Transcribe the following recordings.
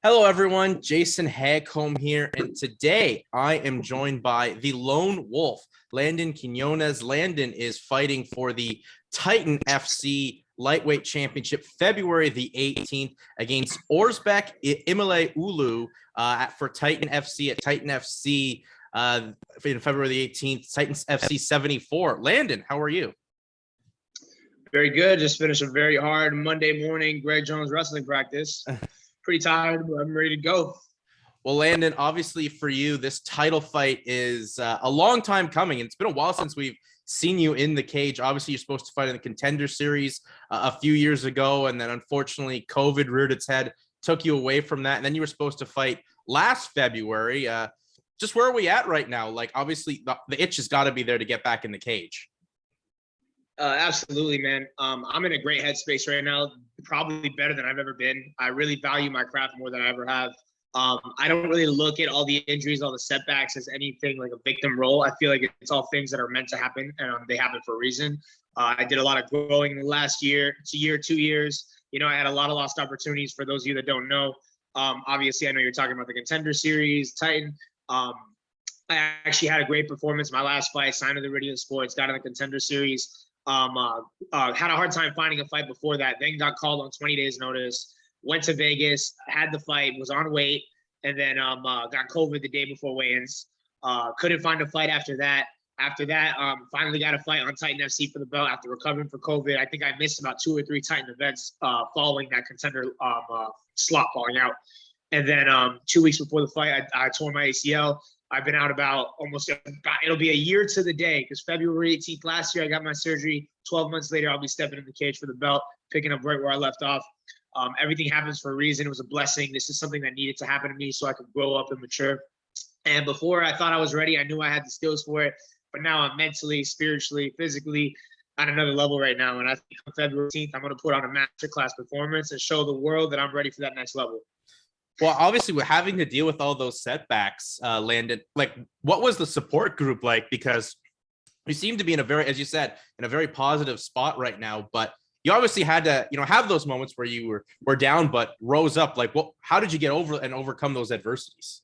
Hello, everyone. Jason Hagholm here, and today I am joined by the Lone Wolf, Landon Quinones. Landon is fighting for the Titan FC Lightweight Championship February the 18th against Orzbek Imale Ulu for Titan FC at Titan FC in February the 18th, Titan FC 74. Landon, how are you? Very good. Just finished a very hard Monday morning Greg Jones wrestling practice. Pretty tired, but I'm ready to go. Well, Landon, obviously for you, this title fight is a long time coming. And it's been a while since we've seen you in the cage. Obviously, you're supposed to fight in the Contender Series a few years ago. And then unfortunately, COVID reared its head, took you away from that. And then you were supposed to fight last February. Just where are we at right now? Like, obviously, the itch has got to be there to get back in the cage. Absolutely, man. I'm in a great headspace right now, probably better than I've ever been. I really value my craft more than I ever have. I don't really look at all the injuries, all the setbacks as anything like a victim role. I feel like it's all things that are meant to happen, and they happen for a reason. I did a lot of growing in the last year, 2 years. You know, I had a lot of lost opportunities. For those of you that don't know, obviously, I know you're talking about the Contender Series, Titan. I actually had a great performance. My last fight, signed to the Radio Sports, got in the Contender Series. Had a hard time finding a fight before that, then got called on 20 days notice, went to Vegas, had the fight, was on weight, and then got COVID the day before weigh-ins. Couldn't find a fight after that. Finally got a fight on Titan FC for the belt after recovering from COVID. I think I missed about 2 or 3 Titan events following that contender slot falling out. And then 2 weeks before the fight, I tore my ACL. I've been out it'll be a year to the day, because February 18th last year, I got my surgery. 12 months later, I'll be stepping in the cage for the belt, picking up right where I left off. Everything happens for a reason. It was a blessing. This is something that needed to happen to me so I could grow up and mature. And before I thought I was ready, I knew I had the skills for it. But now I'm mentally, spiritually, physically on another level right now. And I think on February 18th, I'm going to put on a masterclass performance and show the world that I'm ready for that next level. Well, obviously, we're having to deal with all those setbacks, Landon. Like, what was the support group like? Because you seem to be in a very, as you said, in a very positive spot right now. But you obviously had to, have those moments where you were down, but rose up. Like, how did you get over and overcome those adversities?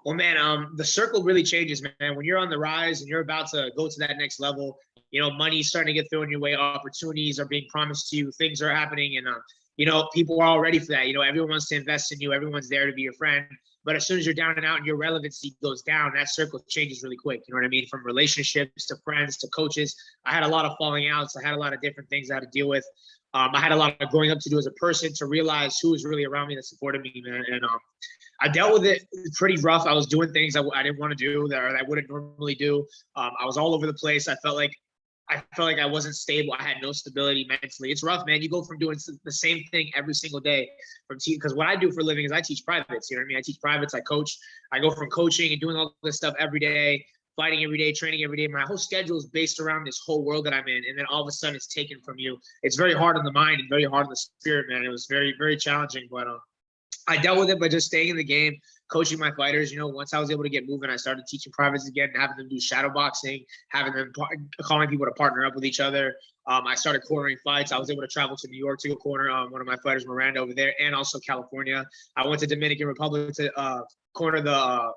Well, man, the circle really changes, man. When you're on the rise and you're about to go to that next level, money's starting to get thrown your way, opportunities are being promised to you, things are happening, and people are all ready for that. Everyone wants to invest in you. Everyone's there to be your friend. But as soon as you're down and out and your relevancy goes down, that circle changes really quick. You know what I mean? From relationships to friends to coaches. I had a lot of falling outs. I had a lot of different things I had to deal with. I had a lot of growing up to do as a person to realize who was really around me that supported me, man. And I dealt with it pretty rough. I was doing things I didn't want to do that I wouldn't normally do. I was all over the place. I felt like I wasn't stable. I had no stability mentally. It's rough, man. You go from doing the same thing every single day because what I do for a living is I teach privates. You know what I mean? I teach privates. I coach. I go from coaching and doing all this stuff every day, fighting every day, training every day. My whole schedule is based around this whole world that I'm in. And then all of a sudden it's taken from you. It's very hard on the mind and very hard on the spirit, man. It was very, very challenging, but I dealt with it by just staying in the game, coaching my fighters. Once I was able to get moving, I started teaching privates again, having them do shadow boxing, having them calling people to partner up with each other. I started cornering fights. I was able to travel to New York to go corner one of my fighters, Miranda, over there, and also California. I went to Dominican Republic to corner not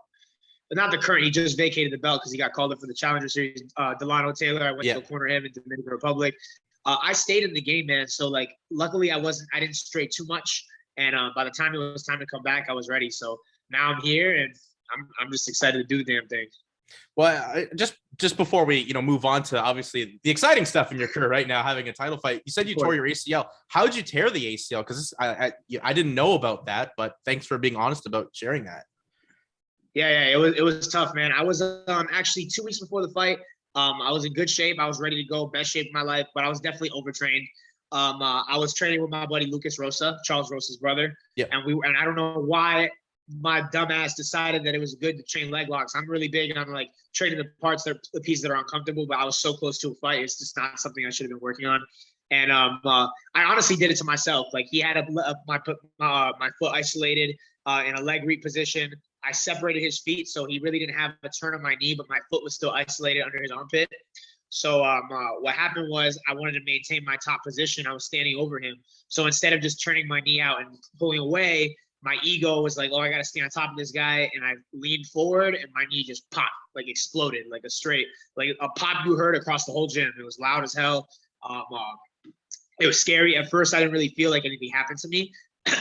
the current. He just vacated the belt because he got called up for the Challenger Series. Delano Taylor. I went to go corner him in Dominican Republic. I stayed in the game, man. So luckily I didn't stray too much. And by the time it was time to come back, I was ready. So now I'm here, and I'm just excited to do the damn thing. Well, just before we move on to obviously the exciting stuff in your career right now, having a title fight, you said you tore your ACL. How did you tear the ACL? Because I didn't know about that, but thanks for being honest about sharing that. Yeah, it was tough, man. I was actually 2 weeks before the fight. I was in good shape. I was ready to go, best shape of my life, but I was definitely overtrained. I was training with my buddy Lucas Rosa, Charles Rosa's brother. Yeah. And I don't know why my dumb ass decided that it was good to train leg locks. I'm really big on training the pieces that are uncomfortable, but I was so close to a fight. It's just not something I should have been working on. And I honestly did it to myself. He had my foot isolated in a leg reap position. I separated his feet, so he really didn't have a turn on my knee, but my foot was still isolated under his armpit. So what happened was I wanted to maintain my top position. I was standing over him. So instead of just turning my knee out and pulling away, my ego was like, oh, I got to stay on top of this guy. And I leaned forward and my knee just popped, like exploded, like like a pop you heard across the whole gym. It was loud as hell. It was scary. At first, I didn't really feel like anything happened to me.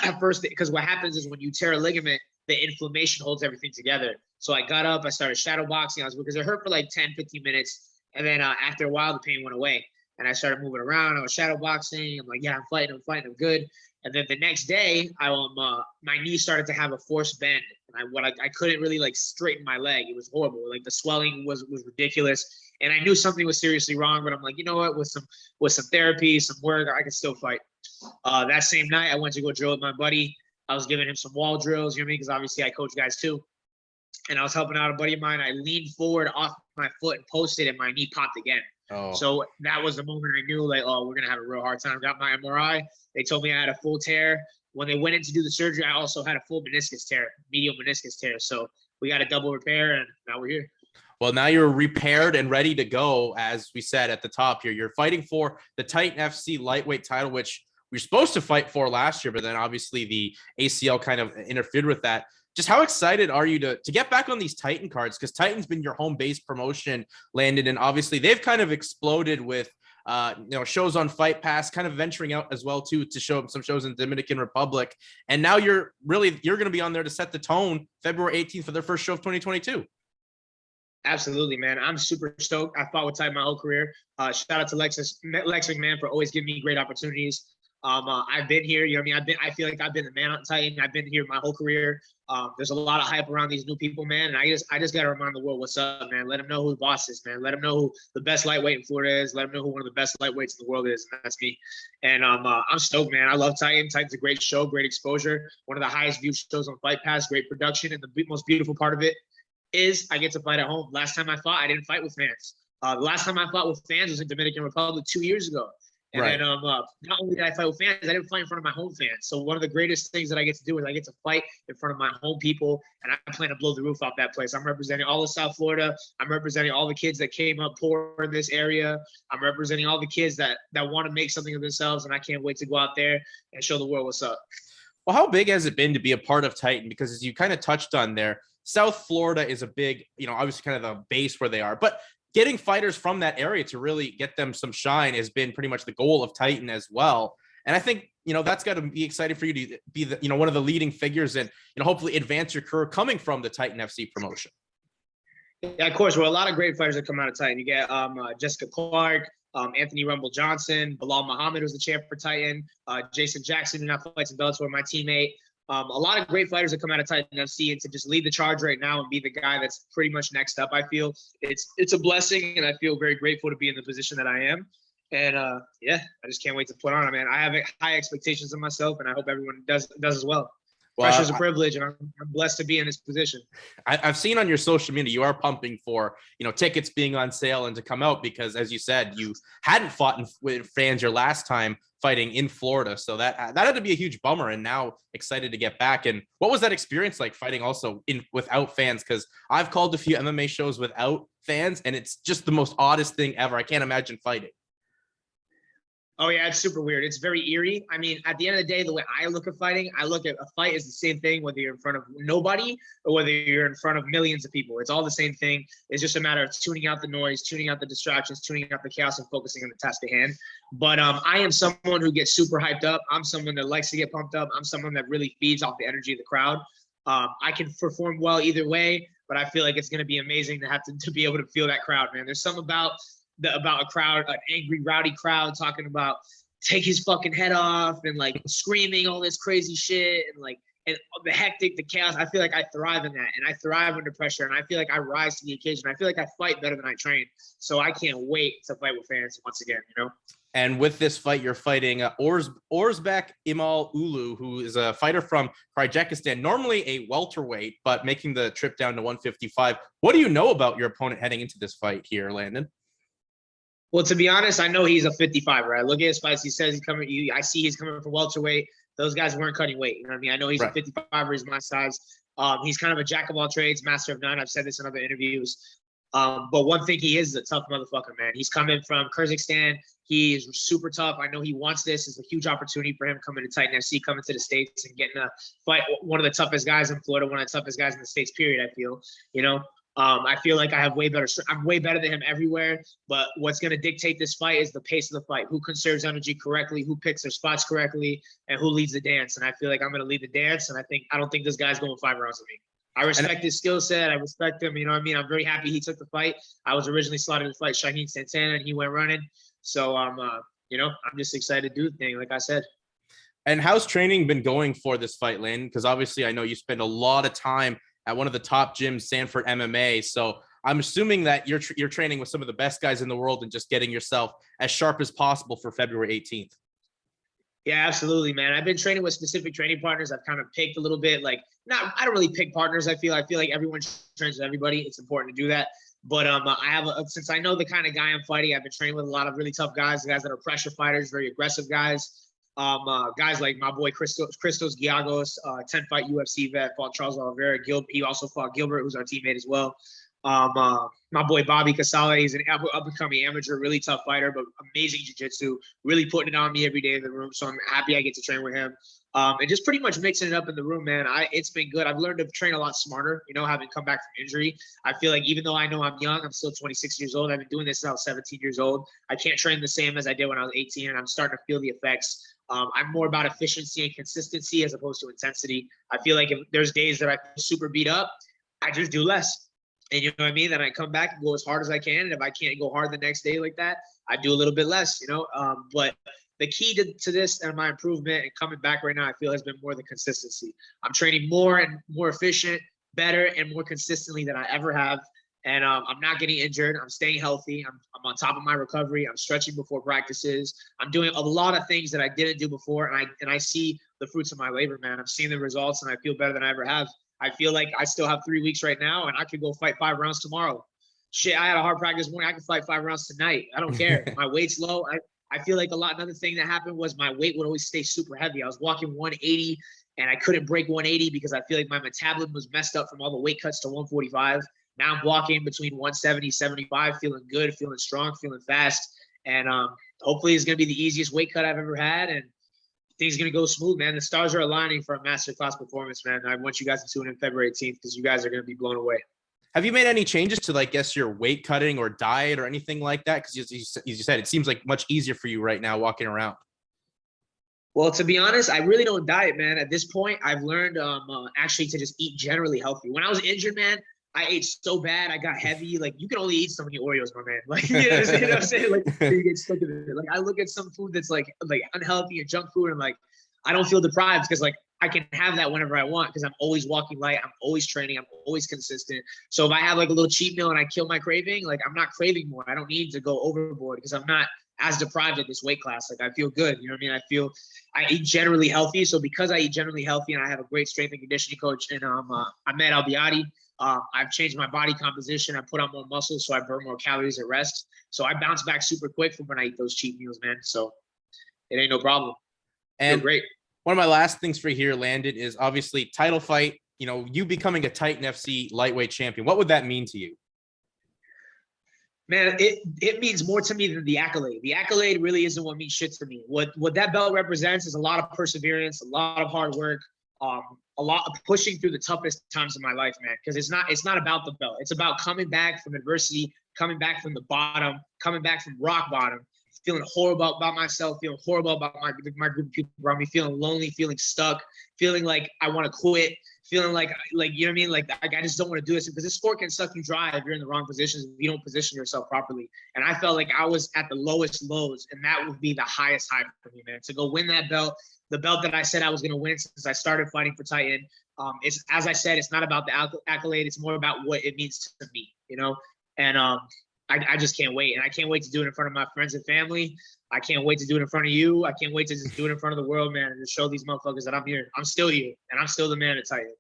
At first, because what happens is when you tear a ligament, the inflammation holds everything together. So I got up, I started shadow boxing. Because it hurt for like 10, 15 minutes. And then after a while, the pain went away. And I started moving around. I was shadow boxing. I'm like, yeah, I'm fighting, I'm good. And then the next day, my knee started to have a forced bend. And I couldn't really like straighten my leg. It was horrible. Like the swelling was ridiculous. And I knew something was seriously wrong, but I'm like, you know what? With some therapy, some work, I can still fight. That same night, I went to go drill with my buddy. I was giving him some wall drills, you know what I mean? Because obviously I coach guys too. And I was helping out a buddy of mine. I leaned forward off my foot and posted, and my knee popped again. Oh. So that was the moment I knew, like, oh, we're going to have a real hard time. Got my MRI. They told me I had a full tear. When they went in to do the surgery, I also had a full meniscus tear, medial meniscus tear. So we got a double repair, and now we're here. Well, now you're repaired and ready to go. As we said at the top here, you're fighting for the Titan FC lightweight title, which we were supposed to fight for last year, but then obviously the ACL kind of interfered with that. Just how excited are you to get back on these Titan cards? Because Titan's been your home base promotion, Landon, and obviously they've kind of exploded with shows on Fight Pass, kind of venturing out as well too to show some shows in the Dominican Republic. And now you're going to be on there to set the tone February 18th for their first show of 2022. Absolutely, man. I'm super stoked. I fought with Titan my whole career. Shout out to Lex McMahon for always giving me great opportunities. I've been here, you know what I mean? I feel like I've been the man on Titan. I've been here my whole career. There's a lot of hype around these new people, man. And I just got to remind the world what's up, man. Let them know who the boss is, man. Let them know who the best lightweight in Florida is. Let them know who one of the best lightweights in the world is. And that's me. And I'm stoked, man. I love Titan. Titan's a great show, great exposure. One of the highest viewed shows on Fight Pass, great production. And the most beautiful part of it is I get to fight at home. Last time I fought, I didn't fight with fans. The last time I fought with fans was in Dominican Republic 2 years ago. And right. then not only did I fight with fans, I didn't fight in front of my home fans. So one of the greatest things that I get to do is I get to fight in front of my home people, and I plan to blow the roof off that place. I'm representing all of South Florida. I'm representing all the kids that came up poor in this area. I'm representing all the kids that want to make something of themselves, and I can't wait to go out there and show the world what's up. Well, how big has it been to be a part of Titan? Because as you kind of touched on there, South Florida is a big, obviously kind of the base where they are, but getting fighters from that area to really get them some shine has been pretty much the goal of Titan as well. And I think, that's got to be exciting for you to be the, one of the leading figures and, hopefully advance your career coming from the Titan FC promotion. Yeah, of course. Well, a lot of great fighters that come out of Titan. You get Jessica Clark, Anthony Rumble Johnson, Bilal Muhammad, who's the champ for Titan, Jason Jackson, who now fights in Bellator, my teammate. A lot of great fighters that come out of Titan FC, and to just lead the charge right now and be the guy that's pretty much next up, I feel it's a blessing, and I feel very grateful to be in the position that I am. And I just can't wait to put on it, man. I have high expectations of myself, and I hope everyone does as well. Pressure's a privilege, and I'm blessed to be in this position. I've seen on your social media you are pumping for tickets being on sale and to come out, because as you said, you hadn't fought with fans your last time fighting in Florida, so that had to be a huge bummer, and now excited to get back. And what was that experience like fighting also without fans? Because I've called a few MMA shows without fans, and it's just the most oddest thing ever. I can't imagine fighting. Oh, yeah, it's super weird. It's very eerie. I mean, at the end of the day, the way I look at fighting, I look at a fight is the same thing, whether you're in front of nobody or whether you're in front of millions of people. It's all the same thing. It's just a matter of tuning out the noise, tuning out the distractions, tuning out the chaos, and focusing on the task at hand. But I am someone who gets super hyped up. I'm someone that likes to get pumped up. I'm someone that really feeds off the energy of the crowd. I can perform well either way, but I feel like it's going to be amazing to have to be able to feel that crowd, man. There's something about a crowd, an angry, rowdy crowd talking about take his fucking head off and like screaming all this crazy shit and the hectic, the chaos. I feel like I thrive in that, and I thrive under pressure, and I feel like I rise to the occasion. I feel like I fight better than I train. So I can't wait to fight with fans once again, And with this fight, you're fighting Orzbek Imal Ulu, who is a fighter from Kyrgyzstan, normally a welterweight, but making the trip down to 155. What do you know about your opponent heading into this fight here, Landon? Well, to be honest, I know he's a 55, right? Look at his fights. He says he's coming. I see he's coming from welterweight. Those guys weren't cutting weight. You know what I mean? I know he's a 55er. He's my size. He's kind of a jack of all trades, master of none. I've said this in other interviews. But one thing, he is a tough motherfucker, man. He's coming from Kyrgyzstan. He is super tough. I know he wants this. It's a huge opportunity for him coming to Titan FC, coming to the States and getting to fight one of the toughest guys in Florida, one of the toughest guys in the States, period, I feel, I feel like I'm way better than him everywhere. But what's going to dictate this fight is the pace of the fight, who conserves energy correctly, who picks their spots correctly, and who leads the dance. And I feel like I'm going to lead the dance. And I don't think this guy's going 5 rounds with me. I respect his skill set. I respect him. You know what I mean? I'm very happy he took the fight. I was originally slotted to fight Shaheen Santana, and he went running. So, I'm just excited to do the thing, like I said. And how's training been going for this fight, Landon? Because obviously I know you spend a lot of time at one of the top gyms, Sanford MMA. So I'm assuming that you're training with some of the best guys in the world and just getting yourself as sharp as possible for February 18th. Yeah, absolutely, man. I've been training with specific training partners. I've kind of picked a little bit, I don't really pick partners. I feel like everyone trains with everybody. It's important to do that. But since I know the kind of guy I'm fighting, I've been training with a lot of really tough guys that are pressure fighters, very aggressive guys. Guys like my boy Christos Giagos, 10-fight UFC vet, fought Charles Oliveira. He also fought Gilbert, who's our teammate as well. My boy Bobby Casale, he's an up-and-coming amateur, really tough fighter, but amazing jiu-jitsu, really putting it on me every day in the room. So I'm happy I get to train with him. And just pretty much mixing it up in the room, man. It's been good. I've learned to train a lot smarter, having come back from injury. I feel like even though I know I'm young, I'm still 26 years old. I've been doing this since I was 17 years old. I can't train the same as I did when I was 18, and I'm starting to feel the effects. I'm more about efficiency and consistency as opposed to intensity. I feel like if there's days that I feel super beat up, I just do less. And you know what I mean? Then I come back and go as hard as I can. And if I can't go hard the next day like that, I do a little bit less, But the key to this and my improvement and coming back right now, I feel has been more the consistency. I'm training more and more efficient, better, and more consistently than I ever have. And I'm not getting injured. I'm staying healthy. I'm on top of my recovery. I'm stretching before practices. I'm doing a lot of things that I didn't do before. And I see the fruits of my labor, man. I'm seeing the results, and I feel better than I ever have. I feel like I still have 3 weeks right now, and I could go fight 5 rounds tomorrow. Shit, I had a hard practice morning. I can fight 5 rounds tonight. I don't care. My weight's low. I feel like another thing that happened was my weight would always stay super heavy. I was walking 180, and I couldn't break 180 because I feel like my metabolism was messed up from all the weight cuts to 145. Now I'm walking between 170, 75, feeling good, feeling strong, feeling fast. And hopefully it's going to be the easiest weight cut I've ever had. And things are going to go smooth, man. The stars are aligning for a masterclass performance, man. I want you guys to tune in February 18th because you guys are going to be blown away. Have you made any changes to, your weight cutting or diet or anything like that? Because as you said, it seems like much easier for you right now walking around. Well, to be honest, I really don't diet, man. At this point, I've learned actually to just eat generally healthy. When I was injured, man, I ate so bad. I got heavy. You can only eat so many Oreos, my man. You know what I'm saying? You get stuck in it. I look at some food that's like unhealthy and junk food, and I don't feel deprived because I can have that whenever I want because I'm always walking light. I'm always training. I'm always consistent. So if I have a little cheat meal and I kill my craving, I'm not craving more. I don't need to go overboard because I'm not as deprived at this weight class. I feel good. You know what I mean? I eat generally healthy. So because I eat generally healthy and I have a great strength and conditioning coach and Ahmed Albiadi, I've changed my body composition. I put on more muscle so I burn more calories at rest. So I bounce back super quick from when I eat those cheat meals, man. So it ain't no problem. And great. One of my last things for here, Landon, is obviously title fight, you becoming a Titan FC lightweight champion. What would that mean to you? Man, it means more to me than the accolade. The accolade really isn't what means shit to me. What that belt represents is a lot of perseverance, a lot of hard work, a lot of pushing through the toughest times of my life, man. Because it's not about the belt. It's about coming back from adversity, coming back from the bottom, coming back from rock bottom, feeling horrible about myself, feeling horrible about my group of people around me, feeling lonely, feeling stuck, feeling like I want to quit, feeling like you know what I mean? I just don't want to do this because this sport can suck you dry if you're in the wrong positions, if you don't position yourself properly. And I felt like I was at the lowest lows, and that would be the highest high for me, man. To go win that belt, the belt that I said I was going to win since I started fighting for Titan. It's, as I said, it's not about the accolade. It's more about what it means to me, And I just can't wait. And I can't wait to do it in front of my friends and family. I can't wait to do it in front of you. I can't wait to just do it in front of the world, man, and just show these motherfuckers that I'm here. I'm still here, and I'm still the man at Titan.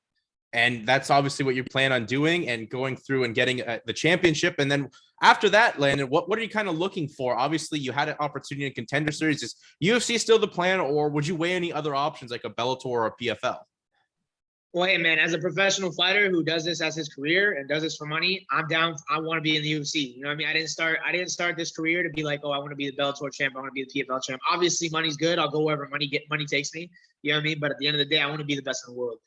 And that's obviously what you plan on doing and going through and getting the championship. And then after that, Landon, what are you kind of looking for? Obviously, you had an opportunity in Contender Series. Is UFC still the plan, or would you weigh any other options like a Bellator or a PFL? Well, hey, man, as a professional fighter who does this as his career and does this for money, I'm down. I want to be in the UFC. You know what I mean? I didn't start this career to be like, oh, I want to be the Bellator champ. I want to be the PFL champ. Obviously, money's good. I'll go wherever money takes me. You know what I mean? But at the end of the day, I want to be the best in the world.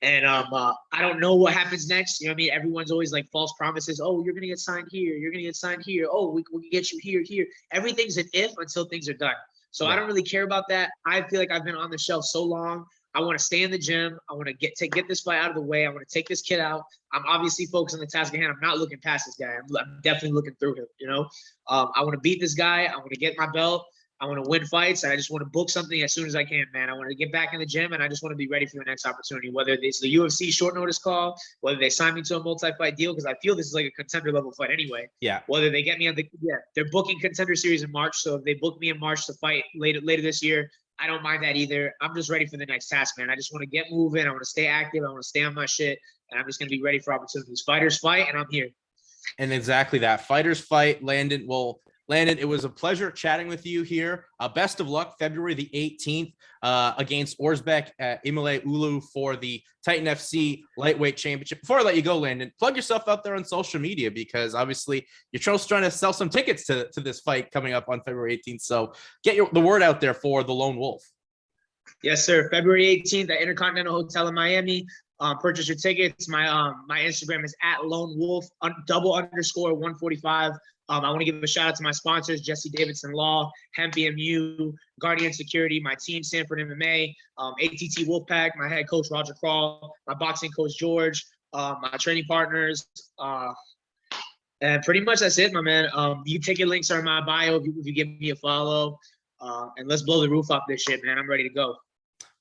And I don't know what happens next. You know what I mean? Everyone's always like false promises. Oh, you're going to get signed here. You're going to get signed here. Oh, we can get you here. Everything's an if until things are done. So I don't really care about that. I feel like I've been on the shelf so long. I want to stay in the gym. I want to get this fight out of the way. I want to take this kid out. I'm obviously focused on the task at hand. I'm not looking past this guy. I'm definitely looking through him, you know? I want to beat this guy. I want to get my belt. I want to win fights. And I just want to book something as soon as I can, man. I want to get back in the gym, and I just want to be ready for the next opportunity, whether it's the UFC short notice call, whether they sign me to a multi-fight deal, because I feel this is like a contender level fight anyway. Yeah. Whether they get me on they're booking contender series in March. So if they book me in March to fight later this year, I don't mind that either. I'm just ready for the next task, man. I just want to get moving. I want to stay active. I want to stay on my shit. And I'm just going to be ready for opportunities. Fighters fight, and I'm here. And exactly that. Fighters fight, Landon. Well, Landon, it was a pleasure chatting with you here. Best of luck February the 18th against Orzbek Imale Ulu for the Titan FC Lightweight Championship. Before I let you go, Landon, plug yourself out there on social media, because obviously you're trying to sell some tickets to this fight coming up on February 18th. So get the word out there for the Lone Wolf. Yes, sir. February 18th at Intercontinental Hotel in Miami. Purchase your tickets. My Instagram is at Lone Wolf _145. I want to give a shout out to my sponsors, Jesse Davidson Law, Hemp EMU, Guardian Security, my team, Sanford MMA, ATT Wolfpack, my head coach, Roger Crawl, my boxing coach, George, my training partners. And pretty much that's it, my man. You ticket links are in my bio if you give me a follow. And let's blow the roof off this shit, man. I'm ready to go.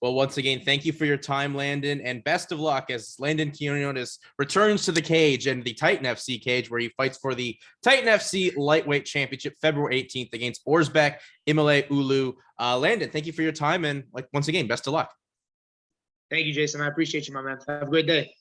Well, once again, thank you for your time, Landon, and best of luck as Landon Quinones returns to the cage and the Titan FC cage, where he fights for the Titan FC Lightweight Championship February 18th against Orzbek Imale Ulu. Landon, thank you for your time, and once again, best of luck. Thank you, Jason. I appreciate you, my man. Have a great day.